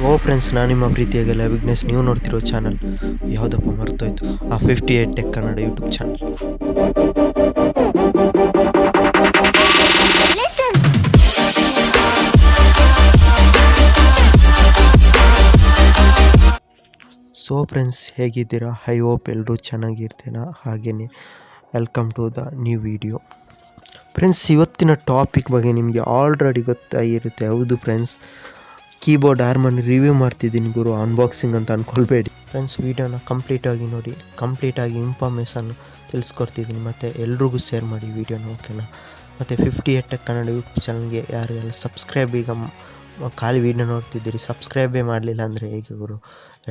ಓ friends, ನಾನು ನಿಮ್ಮ ಪ್ರೀತಿಯಾಗೆಲ್ಲ ವಿಘ್ನೇಶ್. ನೀವು ನೋಡ್ತಿರೋ ಚಾನಲ್ ಯಾವುದಪ್ಪ ಮರ್ತೋಯ್ತು, ಆ 58 tech Kannada YouTube channel. So friends, ಹೇಗಿದ್ದೀರಾ? ಐ ಹೋಪ್ ಎಲ್ಲರೂ ಚೆನ್ನಾಗಿರ್ತೀರಾ. ಹಾಗೆಯೇ welcome to the new video. Friends, ಇವತ್ತಿನ ಟಾಪಿಕ್ ಬಗ್ಗೆ ನಿಮಗೆ ಆಲ್ರೆಡಿ ಗೊತ್ತಾಗಿರುತ್ತೆ. ಹೌದು ಫ್ರೆಂಡ್ಸ್, ಕೀಬೋರ್ಡ್ ಹಾರ್ಮೋನಿ ರಿವ್ಯೂ ಮಾಡ್ತಿದ್ದೀನಿ ಗುರು, ಅನ್ಬಾಕ್ಸಿಂಗ್ ಅಂತ ಅಂದ್ಕೊಳ್ಬೇಡಿ ಫ್ರೆಂಡ್ಸ್. ವೀಡಿಯೋನ ಕಂಪ್ಲೀಟಾಗಿ ನೋಡಿ, ಕಂಪ್ಲೀಟಾಗಿ ಇನ್ಫಾರ್ಮೇಷನ್ ತಿಳಿಸ್ಕೊಡ್ತಿದ್ದೀನಿ. ಮತ್ತು ಎಲ್ರಿಗೂ ಶೇರ್ ಮಾಡಿ ವೀಡಿಯೋನ, ಓಕೆನಾ? ಮತ್ತು 58 ಟೆಕ್ ಕನ್ನಡ ಯೂಟ್ಯೂಬ್ ಚಾನಲ್ಗೆ ಯಾರೆಲ್ಲ ಸಬ್ಸ್ಕ್ರೈಬ್, ಈಗ ಖಾಲಿ ವೀಡಿಯೋ ನೋಡ್ತಿದ್ದೀರಿ, ಸಬ್ಸ್ಕ್ರೈಬೇ ಮಾಡಲಿಲ್ಲ ಅಂದರೆ ಹೇಗೆ ಗುರು?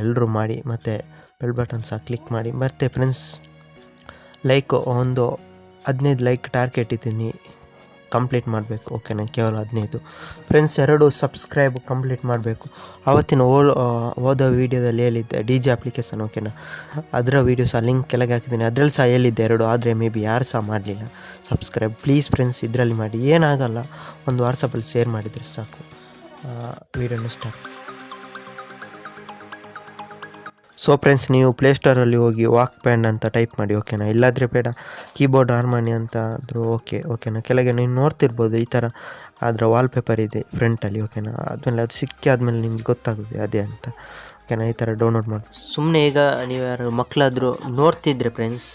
ಎಲ್ಲರೂ ಮಾಡಿ, ಮತ್ತು ಬೆಲ್ ಬಟನ್ ಸಹ ಕ್ಲಿಕ್ ಮಾಡಿ. ಮತ್ತು ಫ್ರೆಂಡ್ಸ್, ಲೈಕ್ ಒಂದು 15 ಲೈಕ್ ಟಾರ್ಗೆಟ್ ಇದ್ದೀನಿ, ಕಂಪ್ಲೀಟ್ ಮಾಡಬೇಕು, ಓಕೆನಾ? ಕೇವಲ 15 ಫ್ರೆಂಡ್ಸ್. 2 ಸಬ್ಸ್ಕ್ರೈಬ್ ಕಂಪ್ಲೀಟ್ ಮಾಡಬೇಕು. ಆವತ್ತಿನ ಹೋದ ವೀಡಿಯೋದಲ್ಲಿ ಹೇಳಿದ್ದೆ DJ ಅಪ್ಲಿಕೇಶನ್, ಓಕೆನಾ? ಅದರ ವೀಡಿಯೋ ಸಹ ಲಿಂಕ್ ಕೆಳಗೆ ಹಾಕಿದ್ದೀನಿ. ಅದರಲ್ಲಿ ಸಹ ಹೇಳಿದ್ದೆ 2, ಆದರೆ ಮೇ ಬಿ ಯಾರು ಸಹ ಮಾಡಲಿಲ್ಲ ಸಬ್ಸ್ಕ್ರೈಬ್. ಪ್ಲೀಸ್ ಫ್ರೆಂಡ್ಸ್, ಇದರಲ್ಲಿ ಮಾಡಿ, ಏನಾಗಲ್ಲ. ಒಂದು ವಾಟ್ಸಪ್ಪಲ್ಲಿ ಶೇರ್ ಮಾಡಿದರೆ ಸಾಕು. ವೀಡಿಯೋನ ಸ್ಟಾರ್ಟ್. ಸೊ ಫ್ರೆಂಡ್ಸ್, ನೀವು ಪ್ಲೇಸ್ಟೋರಲ್ಲಿ ಹೋಗಿ ವಾಕ್ ಬ್ಯಾಂಡ್ ಅಂತ ಟೈಪ್ ಮಾಡಿ, ಓಕೆನಾ? ಇಲ್ಲಾದರೆ ಬೇಡ, ಕೀಬೋರ್ಡ್ ಹಾರ್ಮೋನಿ ಅಂತ ಆದರೂ ಓಕೆನಾ? ಕೆಳಗೆ ನೀವು ನೋಡ್ತಿರ್ಬೋದು, ಈ ಥರ ಅದರ ವಾಲ್ಪೇಪರ್ ಇದೆ ಫ್ರಂಟಲ್ಲಿ, ಓಕೆನಾ? ಆದಮೇಲೆ ಅದು ಆದಮೇಲೆ ನಿಮ್ಗೆ ಗೊತ್ತಾಗುತ್ತೆ ಅದೇ ಅಂತ, ಓಕೆನಾ? ಈ ಥರ ಡೌನ್ಲೋಡ್ ಮಾಡಿ. ಸುಮ್ಮನೆ ಈಗ ನೀವು ಯಾರು ಮಕ್ಕಳಾದರೂ ನೋಡ್ತಿದ್ರೆ ಫ್ರೆಂಡ್ಸ್,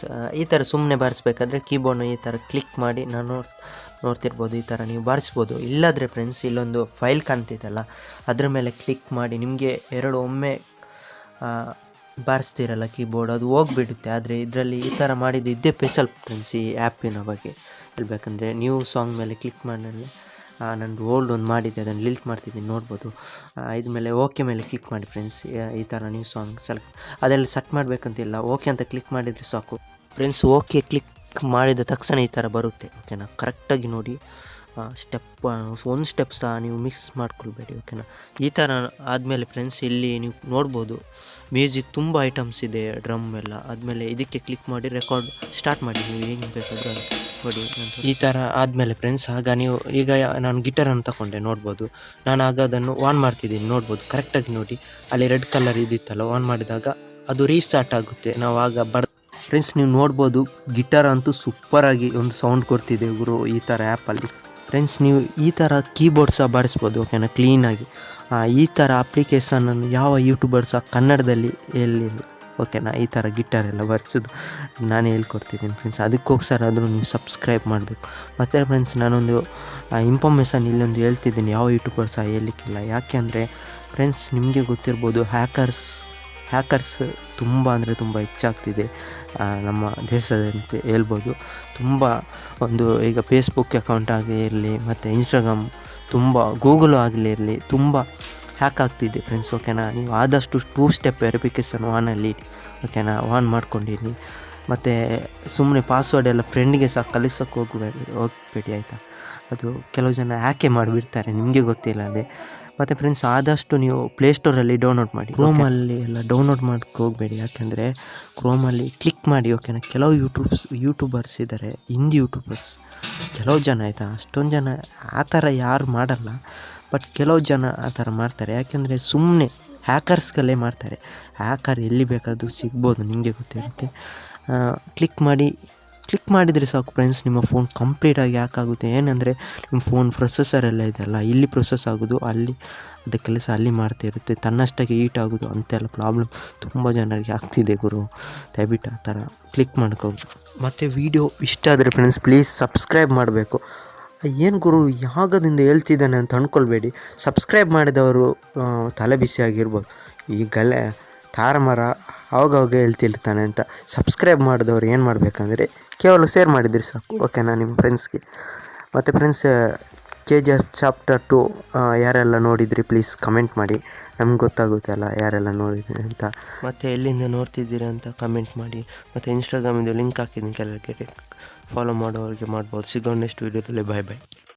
ಈ ಥರ ಸುಮ್ಮನೆ ಬಾರಿಸ್ಬೇಕಾದ್ರೆ ಕೀಬೋರ್ಡ್ನ ಈ ಥರ ಕ್ಲಿಕ್ ಮಾಡಿ, ನಾನು ನೋಡ್ತಿರ್ಬೋದು, ಈ ಥರ ನೀವು ಬಾರಿಸ್ಬೋದು. ಇಲ್ಲಾದರೆ ಫ್ರೆಂಡ್ಸ್, ಇಲ್ಲೊಂದು ಫೈಲ್ ಕಾಣ್ತಿದ್ದಲ್ಲ, ಅದ್ರ ಮೇಲೆ ಕ್ಲಿಕ್ ಮಾಡಿ ನಿಮಗೆ ಒಮ್ಮೆ ಬಾರಿಸ್ತಿರಲ್ಲ ಕೀಬೋರ್ಡ್, ಅದು ಹೋಗಿಬಿಡುತ್ತೆ. ಆದರೆ ಇದರಲ್ಲಿ ಈ ಥರ ಮಾಡಿದ್ದು ಇದ್ದೇ ಸ್ಪೆಷಲ್ ಫ್ರೆಂಡ್ಸ್. ಈ ಆ್ಯಪಿನ ಬಗ್ಗೆ ಹೇಳ್ಬೇಕಂದ್ರೆ, ನ್ಯೂ ಸಾಂಗ್ ಮೇಲೆ ಕ್ಲಿಕ್ ಮಾಡಿ, ನಂದು ಓಲ್ಡ್ ಒಂದು ಮಾಡಿದ್ದೆ, ಅದನ್ನು ಲಿಲ್ಟ್ ಮಾಡ್ತಿದ್ದೀನಿ, ನೋಡ್ಬೋದು. ಇದ್ಮೇಲೆ ಓಕೆ ಮೇಲೆ ಕ್ಲಿಕ್ ಮಾಡಿ ಫ್ರೆಂಡ್ಸ್. ಈ ಥರ ನ್ಯೂ ಸಾಂಗ್ ಸೆಲೆಕ್ಟ್, ಅದೆಲ್ಲ ಸೆಟ್ ಮಾಡಬೇಕಂತಿಲ್ಲ, ಓಕೆ ಅಂತ ಕ್ಲಿಕ್ ಮಾಡಿದರೆ ಸಾಕು ಫ್ರೆಂಡ್ಸ್. ಓಕೆ ಕ್ಲಿಕ್ ಮಾಡಿದ ತಕ್ಷಣ ಈ ಥರ ಬರುತ್ತೆ, ಓಕೆನಾ? ಕರೆಕ್ಟಾಗಿ ನೋಡಿ, ಒಂದು ಸ್ಟೆಪ್ ಸಹ ನೀವು ಮಿಕ್ಸ್ ಮಾಡ್ಕೊಳ್ಬೇಡಿ, ಓಕೆನಾ? ಈ ಥರ ಆದಮೇಲೆ ಫ್ರೆಂಡ್ಸ್, ಇಲ್ಲಿ ನೀವು ನೋಡ್ಬೋದು ಮ್ಯೂಸಿಕ್ ತುಂಬ ಐಟಮ್ಸ್ ಇದೆ, ಡ್ರಮ್ ಎಲ್ಲ. ಆದಮೇಲೆ ಇದಕ್ಕೆ ಕ್ಲಿಕ್ ಮಾಡಿ ರೆಕಾರ್ಡ್ ಸ್ಟಾರ್ಟ್ ಮಾಡಿ, ನೀವು ಹೆಂಗೆ ಬೇಕಾದರೂ ನೋಡಿ. ಈ ಥರ ಆದಮೇಲೆ ಫ್ರೆಂಡ್ಸ್, ಆಗ ನೀವು ಈಗ ನಾನು ಗಿಟಾರನ್ನು ತಗೊಂಡೆ, ನೋಡ್ಬೋದು. ನಾನು ಆಗ ಅದನ್ನು ಆನ್ ಮಾಡ್ತಿದ್ದೀನಿ, ನೋಡ್ಬೋದು. ಕರೆಕ್ಟಾಗಿ ನೋಡಿ, ಅಲ್ಲಿ ರೆಡ್ ಕಲರ್ ಇದ್ದಿತ್ತಲ್ಲ, ಆನ್ ಮಾಡಿದಾಗ ಅದು ರೀಸ್ಟಾರ್ಟ್ ಆಗುತ್ತೆ. ನಾವು ಆಗ ಫ್ರೆಂಡ್ಸ್, ನೀವು ನೋಡ್ಬೋದು, ಗಿಟಾರ್ ಅಂತೂ ಸೂಪರಾಗಿ ಒಂದು ಸೌಂಡ್ ಕೊಡ್ತಿದೆ ಗುರು ಈ ಥರ ಆ್ಯಪಲ್ಲಿ. ಫ್ರೆಂಡ್ಸ್, ನೀವು ಈ ಥರ ಕೀಬೋರ್ಡ್ ಸಹ ಬಾರಿಸ್ಬೋದು, ಓಕೆನಾ? ಕ್ಲೀನಾಗಿ. ಈ ಥರ ಅಪ್ಲಿಕೇಶನನ್ನು ಯಾವ ಯೂಟ್ಯೂಬರ್ ಸಹ ಕನ್ನಡದಲ್ಲಿ ಎಲ್ಲಿಲ್ಲ, ಓಕೆನಾ? ಈ ಥರ ಗಿಟಾರ್ ಎಲ್ಲ ಬಾರಿಸೋದು ನಾನೇ ಹೇಳ್ಕೊಡ್ತಿದ್ದೀನಿ ಫ್ರೆಂಡ್ಸ್. ಅದಕ್ಕೋಸ್ಕರಾದರೂ ನೀವು ಸಬ್ಸ್ಕ್ರೈಬ್ ಮಾಡಬೇಕು. ಮತ್ತು ಫ್ರೆಂಡ್ಸ್, ನಾನೊಂದು ಇನ್ಫಾರ್ಮೇಷನ್ ಇಲ್ಲೊಂದು ಹೇಳ್ತಿದ್ದೀನಿ, ಯಾವ ಯೂಟ್ಯೂಬರ್ ಸಹ ಹೇಳಲಿಕ್ಕಿಲ್ಲ. ಯಾಕೆ ಅಂದರೆ ಫ್ರೆಂಡ್ಸ್, ನಿಮಗೆ ಗೊತ್ತಿರ್ಬೋದು, ಹ್ಯಾಕರ್ಸ್ ತುಂಬ ಅಂದರೆ ತುಂಬ ಹೆಚ್ಚಾಗ್ತಿದೆ ನಮ್ಮ ದೇಶದಂತ ಹೇಳ್ಬೋದು. ತುಂಬ ಈಗ ಫೇಸ್ಬುಕ್ ಅಕೌಂಟ್ ಆಗಿರಲಿ, ಮತ್ತು ಇನ್ಸ್ಟಾಗ್ರಾಮ್, ತುಂಬ ಗೂಗಲು ಆಗಲಿ ಇರಲಿ, ತುಂಬ ಹ್ಯಾಕ್ ಆಗ್ತಿದೆ ಫ್ರೆಂಡ್ಸ್, ಓಕೆನಾ? ನೀವು ಆದಷ್ಟು 2 ಸ್ಟೆಪ್ ವೆರಿಫಿಕೇಷನ್ ಆನಲ್ಲಿ, ಓಕೆನಾ? ಆನ್ ಮಾಡ್ಕೊಂಡಿರಿ. ಮತ್ತು ಸುಮ್ಮನೆ ಪಾಸ್ವರ್ಡ್ ಎಲ್ಲ ಫ್ರೆಂಡಿಗೆ ಸಹ ಕಲಿಸೋಕೆ ಹೋಗಬೇಡಿ, ಆಯಿತಾ? ಅದು ಕೆಲವು ಜನ ಹ್ಯಾಕೆ ಮಾಡಿಬಿಡ್ತಾರೆ, ನಿಮಗೆ ಗೊತ್ತಿಲ್ಲ ಅದೇ. ಮತ್ತು ಫ್ರೆಂಡ್ಸ್, ಆದಷ್ಟು ನೀವು ಪ್ಲೇಸ್ಟೋರಲ್ಲಿ ಡೌನ್ಲೋಡ್ ಮಾಡಿ. ಕ್ರೋಮಲ್ಲಿ ಎಲ್ಲ ಡೌನ್ಲೋಡ್ ಮಾಡೋಕ್ಕೆ ಹೋಗಬೇಡಿ, ಯಾಕೆಂದರೆ ಕ್ರೋಮಲ್ಲಿ ಕ್ಲಿಕ್ ಮಾಡಿ, ಓಕೆನಾ? ಕೆಲವು ಯೂಟ್ಯೂಬರ್ಸ್ ಇದ್ದಾರೆ, ಹಿಂದಿ ಯೂಟ್ಯೂಬರ್ಸ್, ಕೆಲವು ಜನ, ಆಯಿತಾ? ಅಷ್ಟೊಂದು ಜನ ಆ ಥರ ಯಾರು ಮಾಡಲ್ಲ, ಬಟ್ ಕೆಲವು ಜನ ಆ ಥರ ಮಾಡ್ತಾರೆ. ಯಾಕೆಂದರೆ ಸುಮ್ಮನೆ ಹ್ಯಾಕರ್ಸ್ಗಳೇ ಮಾಡ್ತಾರೆ. ಹ್ಯಾಕರ್ ಎಲ್ಲಿ ಬೇಕಾದರೂ ಸಿಗ್ಬೋದು, ನಿಮಗೆ ಗೊತ್ತಿರುತ್ತೆ. ಕ್ಲಿಕ್ ಮಾಡಿದರೆ ಸಾಕು ಫ್ರೆಂಡ್ಸ್, ನಿಮ್ಮ ಫೋನ್ ಕಂಪ್ಲೀಟಾಗಿ ಹ್ಯಾಕ್ ಆಗುತ್ತೆ. ಏನಂದರೆ ನಿಮ್ಮ ಫೋನ್ ಪ್ರೊಸೆಸರ್ ಎಲ್ಲ ಇದೆಯಲ್ಲ, ಇಲ್ಲಿ ಪ್ರೊಸೆಸ್ ಆಗೋದು, ಅಲ್ಲಿ ಅದು ಕೆಲಸ ಅಲ್ಲಿ ಮಾಡ್ತಿರುತ್ತೆ, ತನ್ನಷ್ಟಕ್ಕೆ ಹೀಟ್ ಆಗೋದು, ಅಂತೆಲ್ಲ ಪ್ರಾಬ್ಲಮ್ ತುಂಬ ಜನರಿಗೆ ಆಗ್ತಿದೆ ಗುರು. ದಯವಿಟ್ಟು ಆ ಥರ ಕ್ಲಿಕ್ ಮಾಡ್ಕೋಬೋದು. ಮತ್ತು ವಿಡಿಯೋ ಇಷ್ಟ ಆದರೆ ಫ್ರೆಂಡ್ಸ್, ಪ್ಲೀಸ್ ಸಬ್ಸ್ಕ್ರೈಬ್ ಮಾಡಬೇಕು. ಏನು ಗುರು ಯಾಗದಿಂದ ಹೇಳ್ತಿದ್ದಾನೆ ಅಂತ ಅಂದ್ಕೊಳ್ಬೇಡಿ. ಸಬ್ಸ್ಕ್ರೈಬ್ ಮಾಡಿದವರು ತಲೆ ಬಿಸಿಯಾಗಿರ್ಬೋದು, ಈ ತಾರಮರ ಅವಾಗವಾಗ ಹೇಳ್ತಿರ್ತಾನೆ ಅಂತ. ಸಬ್ಸ್ಕ್ರೈಬ್ ಮಾಡಿದವರು ಏನು ಮಾಡಬೇಕಂದ್ರೆ ಕೇವಲ ಶೇರ್ ಮಾಡಿದರೆ ಸಾಕು, ಓಕೆನಾ? ನಿಮ್ಮ ಫ್ರೆಂಡ್ಸ್ಗೆ. ಮತ್ತು ಫ್ರೆಂಡ್ಸ್, KGF ಚಾಪ್ಟರ್ 2 ಯಾರೆಲ್ಲ ನೋಡಿದ್ರಿ ಪ್ಲೀಸ್ ಕಮೆಂಟ್ ಮಾಡಿ, ನಮ್ಗೆ ಗೊತ್ತಾಗುತ್ತೆ ಅಲ್ಲ ಯಾರೆಲ್ಲ ನೋಡಿದ್ರಿ ಅಂತ. ಮತ್ತು ಎಲ್ಲಿಂದ ನೋಡ್ತಿದ್ದೀರಿ ಅಂತ ಕಮೆಂಟ್ ಮಾಡಿ. ಮತ್ತು ಇನ್ಸ್ಟಾಗ್ರಾಮಿಂದು ಲಿಂಕ್ ಹಾಕಿದ್ದೀನಿ ಕೆಳಗಡೆ, ಫಾಲೋ ಮಾಡೋರಿಗೆ ಮಾಡ್ಬೋದು. ಸಿಗೋಣ ನೆಕ್ಸ್ಟ್ ವೀಡಿಯೋದಲ್ಲಿ. ಬಾಯ್ ಬಾಯ್.